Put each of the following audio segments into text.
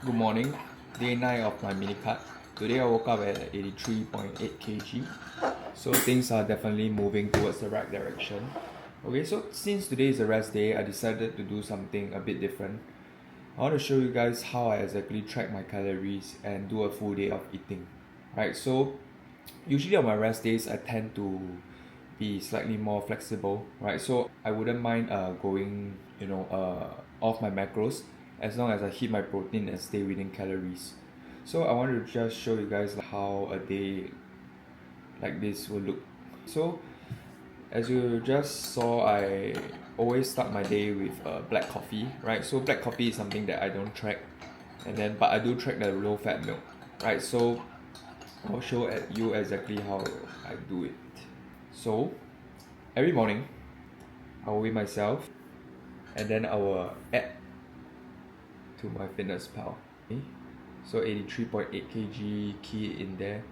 Good morning, day 9 of my mini cut. Today I woke up at 83.8 kg. So things are definitely moving towards the right direction. Okay, so since today is a rest day, I decided to do something a bit different. I want to show you guys how I exactly track my calories and do a full day of eating. Right, so usually on my rest days I tend to be slightly more flexible, right? So I wouldn't mind going off my macros as long as I hit my protein and stay within calories. So I want to just show you guys how a day like this will look. So as you just saw, I always start my day with black coffee, right? So black coffee is something that I don't track, but I do track the low fat milk, right? So I'll show you exactly how I do it. So every morning I'll weigh myself and then I will add to my fitness pal. Okay? So 83.8 kg, key it in there.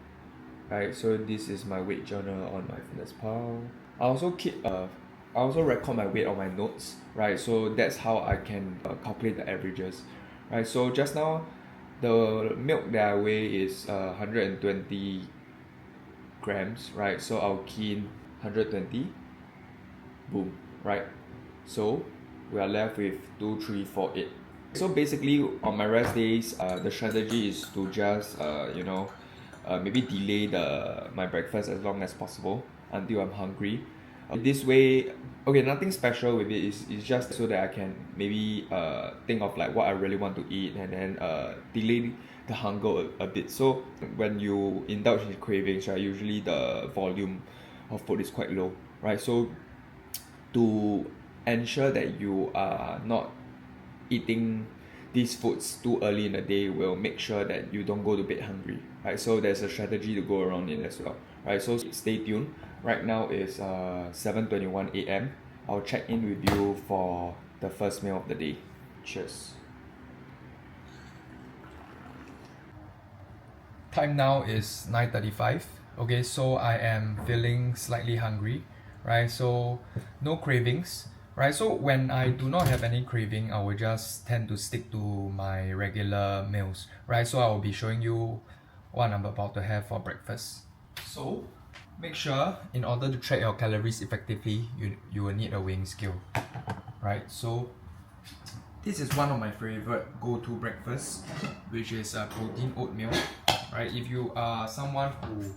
Right, so this is my weight journal on my fitness pal. I also record my weight on my notes, right? So that's how I can calculate the averages, right? So just now the milk that I weigh is 120 grams, right? So I'll key in 120, boom, right? So we are left with 2, 3, 4, 8. So basically on my rest days, the strategy is to just maybe delay my breakfast as long as possible until I'm hungry. This way, okay, nothing special with it. It's just so that I can maybe think of like what I really want to eat and then delay the hunger a bit. So when you indulge in cravings, right, usually the volume of food is quite low, right? So to ensure that you are not eating these foods too early in the day will make sure that you don't go to bed hungry, right? So there's a strategy to go around it as well, right? So stay tuned. Right now is 7:21 a.m. I'll check in with you for the first meal of the day. Cheers. Time now is 9:35. Okay, so I am feeling slightly hungry, right? So no cravings. Right, so when I do not have any craving, I will just tend to stick to my regular meals, right? So I will be showing you what I'm about to have for breakfast. So make sure in order to track your calories effectively, you will need a weighing scale, right? So this is one of my favorite go-to breakfasts, which is a protein oatmeal, right? If you are someone who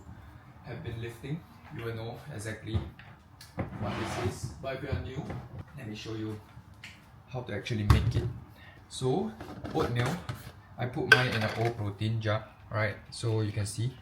have been lifting, you will know exactly what this is. But if you are new, let me show you how to actually make it. So oatmeal, I put mine in an all protein jar, right? So you can see.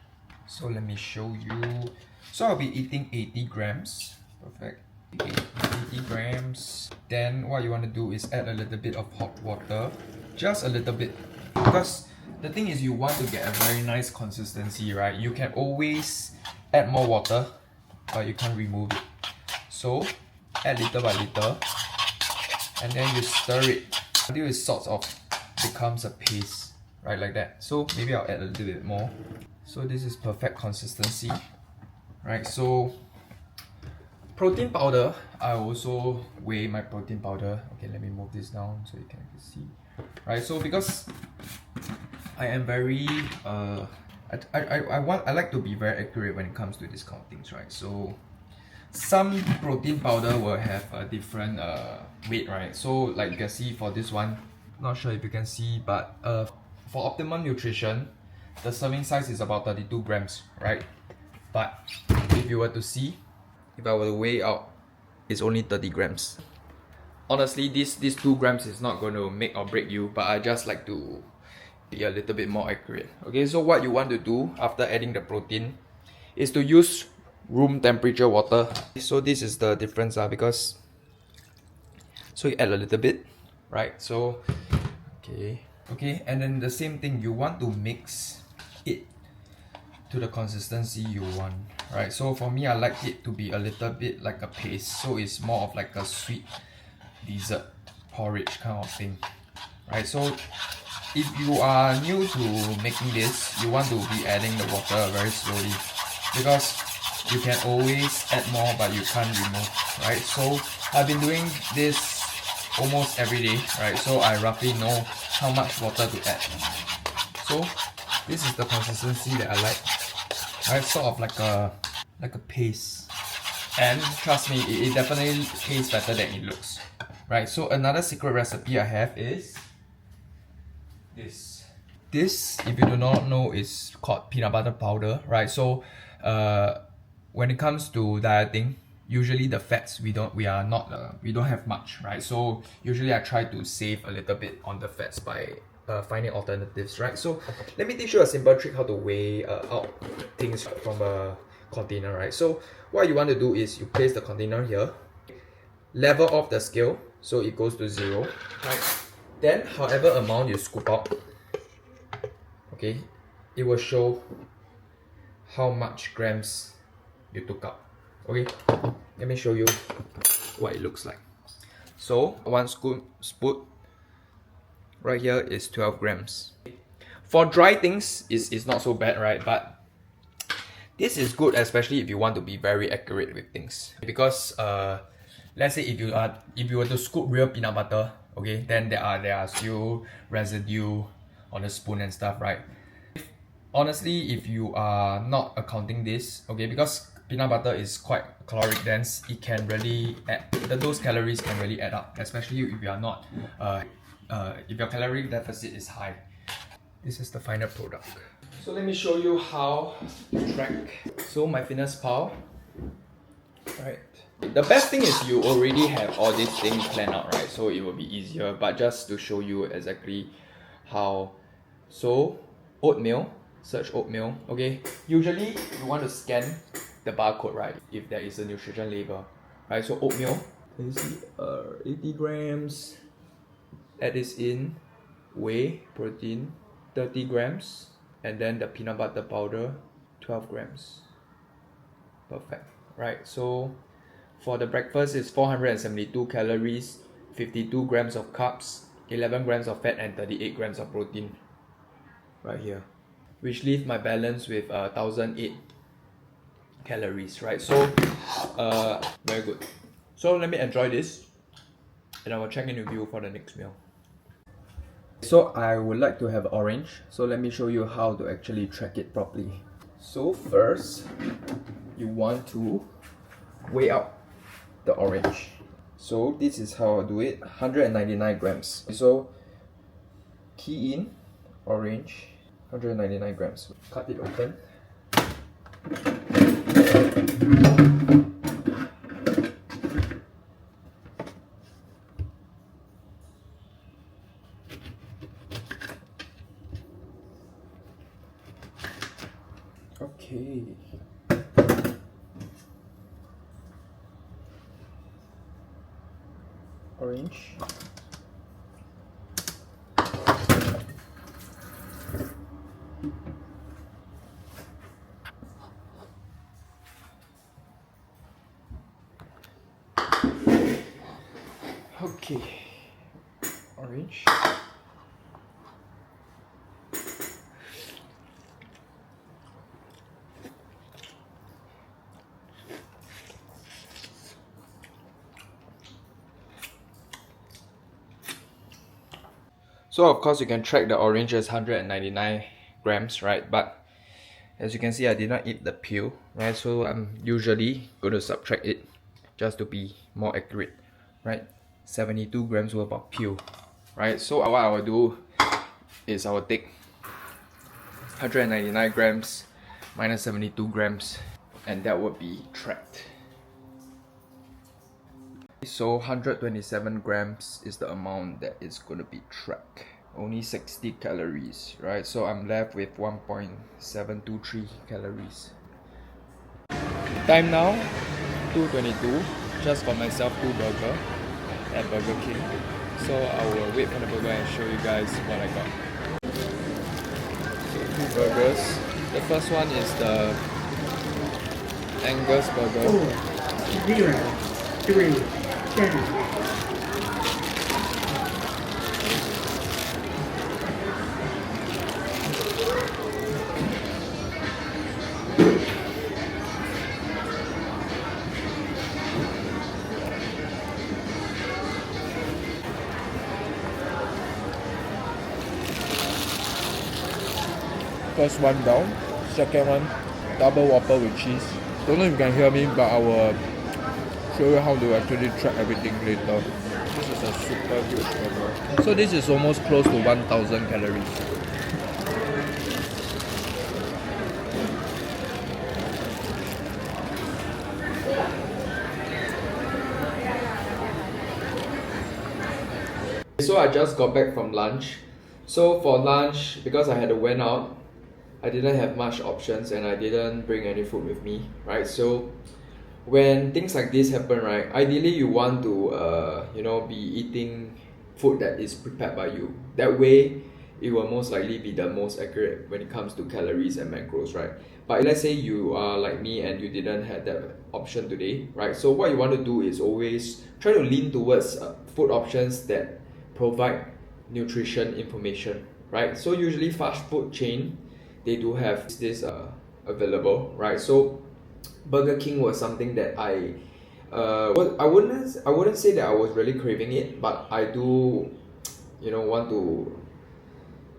So let me show you. So I'll be eating 80 grams. Perfect. 80 grams. Then what you want to do is add a little bit of hot water, just a little bit, because the thing is you want to get a very nice consistency, right? You can always add more water, but you can't remove it. So add little by little, and then you stir it until it sort of becomes a paste, right, like that. So maybe I'll add a little bit more. So this is perfect consistency, right? So protein powder, I also weigh my protein powder. Okay, let me move this down so you can see, right? So because I am very I like to be very accurate when it comes to these kind of things, right? So some protein powder will have a different weight, right? So like you can see for this one, not sure if you can see, but for optimum nutrition, the serving size is about 32 grams, right? But if you were to see, if I were to weigh out, it's only 30 grams. Honestly, these 2 grams is not going to make or break you, but I just like to be a little bit more accurate. Okay, so what you want to do after adding the protein is to use room temperature water. So this is the difference because so you add a little bit, right? So okay, and then the same thing, you want to mix it to the consistency you want, right? So for me, I like it to be a little bit like a paste, so it's more of like a sweet dessert porridge kind of thing, right? So if you are new to making this, you want to be adding the water very slowly, because you can always add more but you can't remove, right? So I've been doing this almost every day, right? So I roughly know how much water to add. So this is the consistency that I like. Right, sort of like a paste. And trust me, it definitely tastes better than it looks. Right, so another secret recipe I have is this. This, if you do not know, is called peanut butter powder, right? So when it comes to dieting, usually the fats we don't have much, right? So usually I try to save a little bit on the fats by finding alternatives, right? So let me teach you a simple trick how to weigh out things from a container, right? So what you want to do is you place the container here, level off the scale so it goes to 0, right? Then however amount you scoop out, okay, it will show how much grams you took out. Okay, let me show you what it looks like. So one spoon right here is 12 grams. For dry things, it's not so bad, right? But this is good, especially if you want to be very accurate with things. Because let's say if you were to scoop real peanut butter, okay, then there are still residue on the spoon and stuff, right? Honestly, if you are not accounting this, okay, because peanut butter is quite caloric dense, it can really those calories can really add up, especially if you are not if your calorie deficit is high. This is the final product. So let me show you how to track. So MyFitnessPal, right? The best thing is you already have all these things planned out, right? So it will be easier, but just to show you exactly how. So oatmeal, search oatmeal, okay? Usually you want to scan the barcode, right? If there is a nutrition label, right? So oatmeal, you see 80 grams, add this in, whey protein 30 grams, and then the peanut butter powder 12 grams. Perfect, right? So for the breakfast is 472 calories, 52 grams of carbs, 11 grams of fat, and 38 grams of protein right here, which leave my balance with 1008 calories, right? So very good. So let me enjoy this and I will check in with you for the next meal. So I would like to have orange, so let me show you how to actually track it properly. So first you want to weigh out the orange. So this is how I do it, 199 grams. So key in orange, 199 grams. Cut it open. Okay. Orange. Okay. Orange. So of course you can track the orange as 199 grams, right? But as you can see, I did not eat the peel, right? So I'm usually going to subtract it just to be more accurate, right? 72 grams worth of peel, right? So what I will do is I will take 199 grams minus 72 grams, and that would be tracked. So 127 grams is the amount that is going to be tracked. Only 60 calories, right? So I'm left with 1.723 calories. Time now, 2:22. Just got myself 2 burgers at Burger King. So I will wait for the burger and show you guys what I got. So 2 burgers. The first one is the Angus burger. 0, 3, 7. first one down. Second one, double Whopper with cheese. Don't know if you can hear me, but I will show you how to actually track everything later. This is a super huge burger. So this is almost close to 1000 calories. So I just got back from lunch. So for lunch, because I had to went out, I didn't have much options and I didn't bring any food with me, right? So when things like this happen, right, ideally you want to be eating food that is prepared by you. That way it will most likely be the most accurate when it comes to calories and macros, right? But let's say you are like me and you didn't have that option today, right? So what you want to do is always try to lean towards food options that provide nutrition information, right? So usually fast food chain, they do have this available, right? So Burger King was something that I wouldn't say that I was really craving it, but I do want to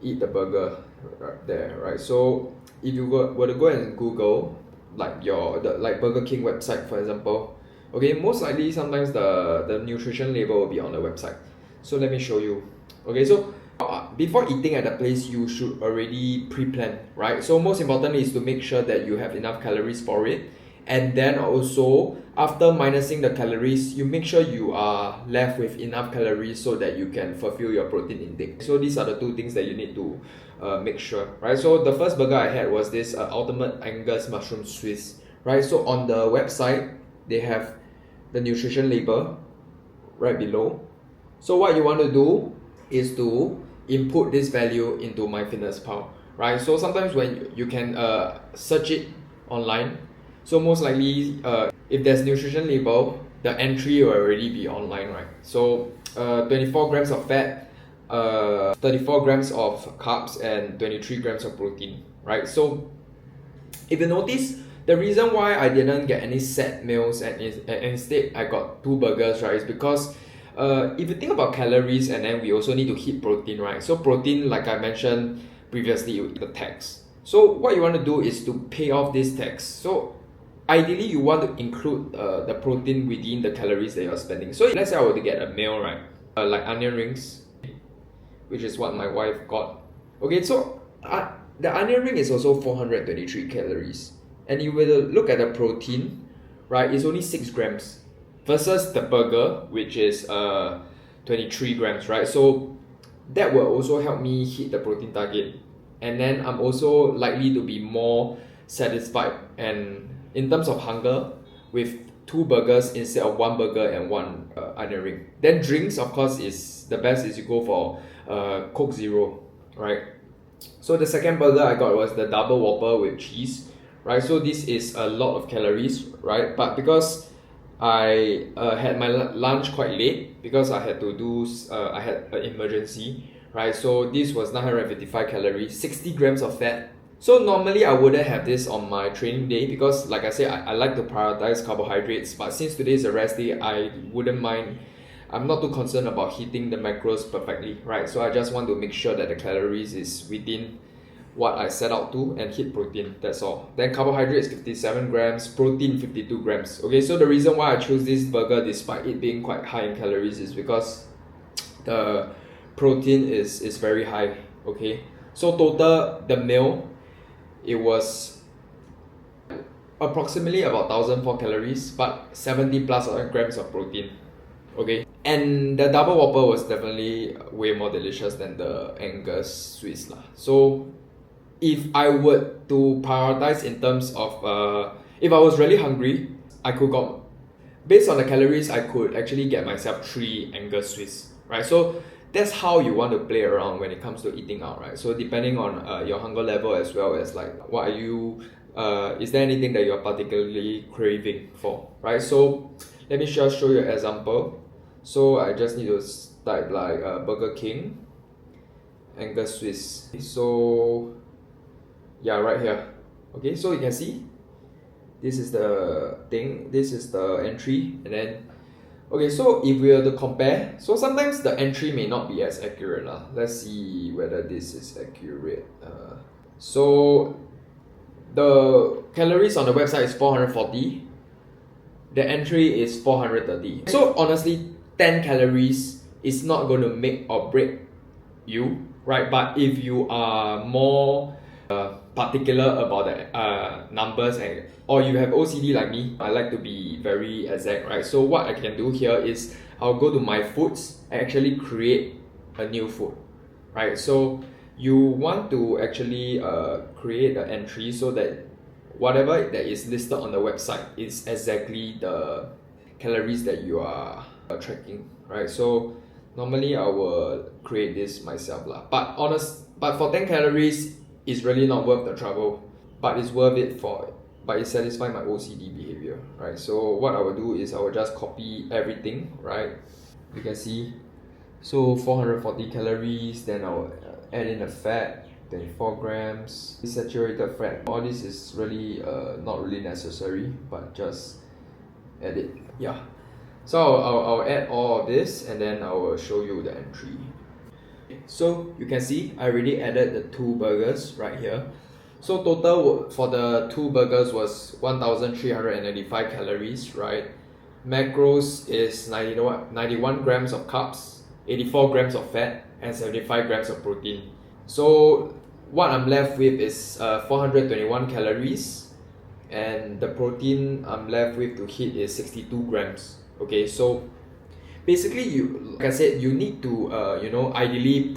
eat the burger right there, right? So if you were to go and Google like like Burger King website, for example, okay, most likely sometimes the nutrition label will be on the website. So let me show you. Okay, so before eating at the place, you should already pre-plan, right? So most importantly is to make sure that you have enough calories for it. And then also, after minusing the calories, you make sure you are left with enough calories so that you can fulfill your protein intake. So these are the two things that you need to make sure, right? So the first burger I had was this Ultimate Angus Mushroom Swiss, right? So on the website, they have the nutrition label right below. So what you want to do is to input this value into MyFitnessPal, right? So sometimes when you can search it online, so most likely if there's nutrition label, the entry will already be online, right? So 24 grams of fat, 34 grams of carbs, and 23 grams of protein, right? So if you notice, the reason why I didn't get any set meals and instead I got 2 burgers, right, is because if you think about calories and then we also need to hit protein, right? So protein, like I mentioned previously, the tax. So what you want to do is to pay off this tax. So ideally you want to include the protein within the calories that you're spending. So let's say I were to get a meal, right, like onion rings, which is what my wife got. Okay, so the onion ring is also 423 calories. And you will look at the protein, right, it's only 6 grams. Versus the burger, which is 23 grams, right? So that will also help me hit the protein target. And then I'm also likely to be more satisfied and in terms of hunger with 2 burgers instead of 1 burger and 1 onion ring. Then drinks, of course, is the best is you go for Coke Zero, right? So the second burger I got was the double Whopper with cheese, right? So this is a lot of calories, right? But because I had my lunch quite late because I had to do I had an emergency, right? So this was 955 calories, 60 grams of fat. So normally I wouldn't have this on my training day because like I said, I like to prioritize carbohydrates, but since today is a rest day, I wouldn't mind. I'm not too concerned about hitting the macros perfectly, right? So I just want to make sure that the calories is within what I set out to and hit protein, that's all. Then carbohydrates 57 grams, protein 52 grams. Okay, so the reason why I chose this burger despite it being quite high in calories is because the protein is very high, okay? So total, the meal, it was approximately about 1004 calories, but 70 plus grams of protein, okay? And the double Whopper was definitely way more delicious than the Angus Swiss lah. So if I were to prioritize in terms of if I was really hungry, I could go based on the calories, I could actually get myself 3 Angus Swiss, right? So that's how you want to play around when it comes to eating out, right? So depending on your hunger level as well as like what are you is there anything that you're particularly craving for, right? So let me just show you an example. So I just need to type like Burger King Angus Swiss. So yeah, right here. Okay, so you can see this is the thing, this is the entry, and then okay, so if we were to compare, so sometimes the entry may not be as accurate lah. Let's see whether this is accurate. So the calories on the website is 440. The entry is 430. So honestly, 10 calories is not going to make or break you, right? But if you are more particular about the numbers, or you have OCD like me, I like to be very exact, right? So what I can do here is I'll go to my foods and actually create a new food, right? So you want to actually create an entry so that whatever that is listed on the website is exactly the calories that you are tracking, right? So normally I will create this myself lah. But for 10 calories, it's really not worth the trouble. But it's worth it but it satisfies my OCD behavior, right? So what I will do is I will just copy everything, right? You can see, so 440 calories, then I will add in the fat, 24 grams, saturated fat. All this is really not really necessary, but just add it. Yeah. So I'll add all of this and then I will show you the entry. So you can see I already added the 2 burgers right here. So total for the 2 burgers was 1,395 calories, right? Macros is 91 grams of carbs, 84 grams of fat, and 75 grams of protein. So what I'm left with is 421 calories, and the protein I'm left with to hit is 62 grams. Okay, so basically, like I said, you need to ideally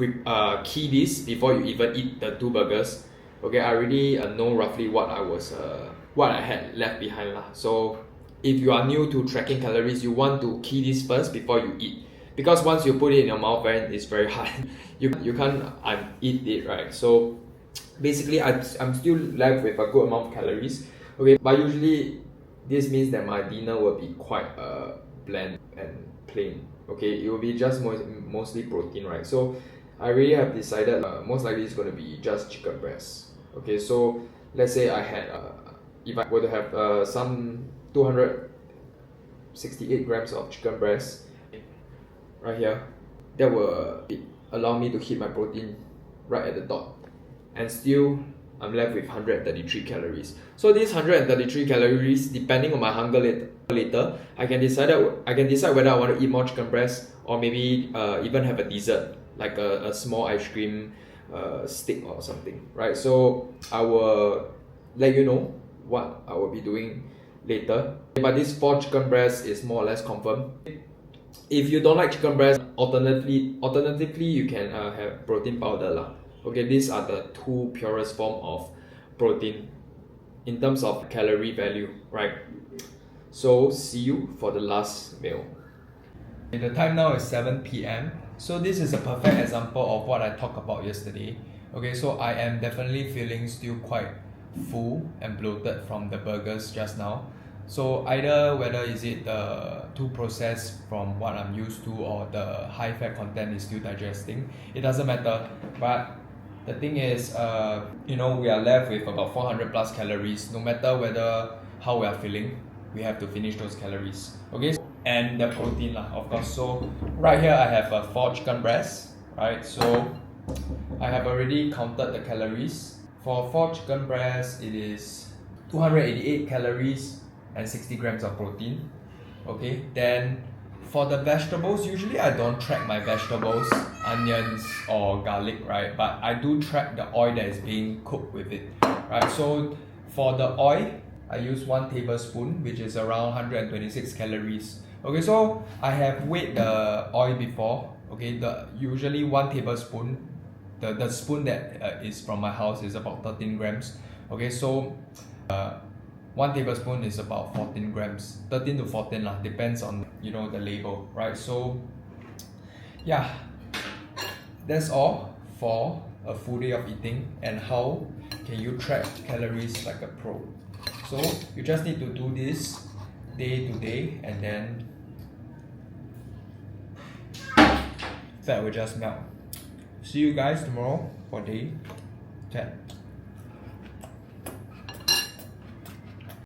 key this before you even eat the 2 burgers. Okay, I already know roughly what I had left behind lah. So if you are new to tracking calories, you want to key this first before you eat, because once you put it in your mouth, it's very hard. you can't uneat it, right? So basically, I'm still left with a good amount of calories. Okay, but usually this means that my dinner will be quite bland and plain. Okay, it will be just mostly protein, right? So I really have decided most likely it's going to be just chicken breast. Okay, so let's say I had if I were to have some 268 grams of chicken breast right here, that will allow me to hit my protein right at the dot, and still I'm left with 133 calories. So these 133 calories, depending on my hunger later, I can decide whether I want to eat more chicken breast or maybe even have a dessert like a small ice cream stick or something, right? So I will let you know what I will be doing later. But this 4 chicken breast is more or less confirmed. If you don't like chicken breast, alternatively you can have protein powder lah. Okay, these are the 2 purest form of protein in terms of calorie value, right? So see you for the last meal. The time now is 7 p.m. So this is a perfect example of what I talked about yesterday. Okay, so I am definitely feeling still quite full and bloated from the burgers just now. So either whether is it too processed from what I'm used to, or the high fat content is still digesting, it doesn't matter. But the thing is, we are left with about 400 plus calories. No matter how we are feeling, we have to finish those calories. Okay, and the protein lah, of course. So right here I have 4 chicken breasts, right? So I have already counted the calories. For 4 chicken breasts, it is 288 calories and 60 grams of protein. Okay, then for the vegetables, usually I don't track my vegetables, onions or garlic, right? But I do track the oil that is being cooked with it, right? So for the oil, I use 1 tablespoon, which is around 126 calories. Okay, so I have weighed the oil before. Okay, usually 1 tablespoon, the spoon that is from my house is about 13 grams. Okay, so 1 tablespoon is about 14 grams, 13 to 14 lah, depends on the label, right? So yeah, that's all for a full day of eating and how can you track calories like a pro. So you just need to do this day to day, and then fat will just melt. See you guys tomorrow for day 10.